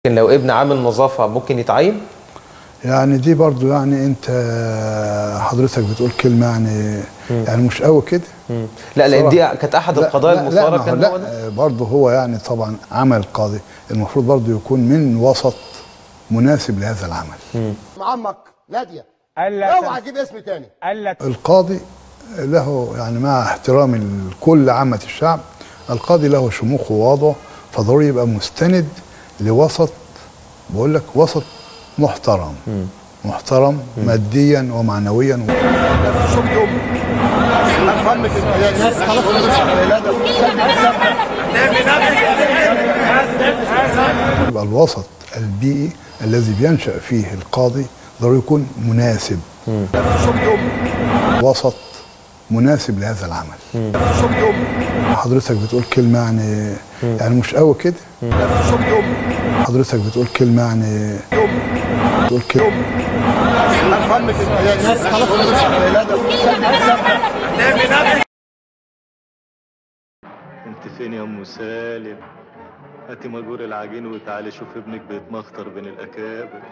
لكن لو ابن عامل نظافة ممكن يتعين؟ يعني دي برضو يعني انت حضرتك بتقول كلمة يعني مش قوي كده. لا لان دي كانت احد القضايا المثارة. كان هو ده برضو هو يعني طبعا عمل القاضي المفروض برضو يكون من وسط مناسب لهذا العمل. عمك نادية اوعى تجيب اسم تاني. القاضي له يعني مع احترامي لكل عامة الشعب، القاضي له شموخ ووضعه، فضروري يبقى مستند لوسط، بقول لك وسط محترم. محترم ماديا ومعنويا. يبقى الوسط البيئي الذي بينشأ فيه القاضي ضروري يكون مناسب. وسط مناسب لهذا العمل. حضرتك بتقول كلمة يعني مش قوي كده. حضرتك بتقول كلمة بتقول كلمة. انت فين يا ام سالم؟ هاتي مجور العجين وتعالي شوف ابنك بيتمخطر بين الاكابر.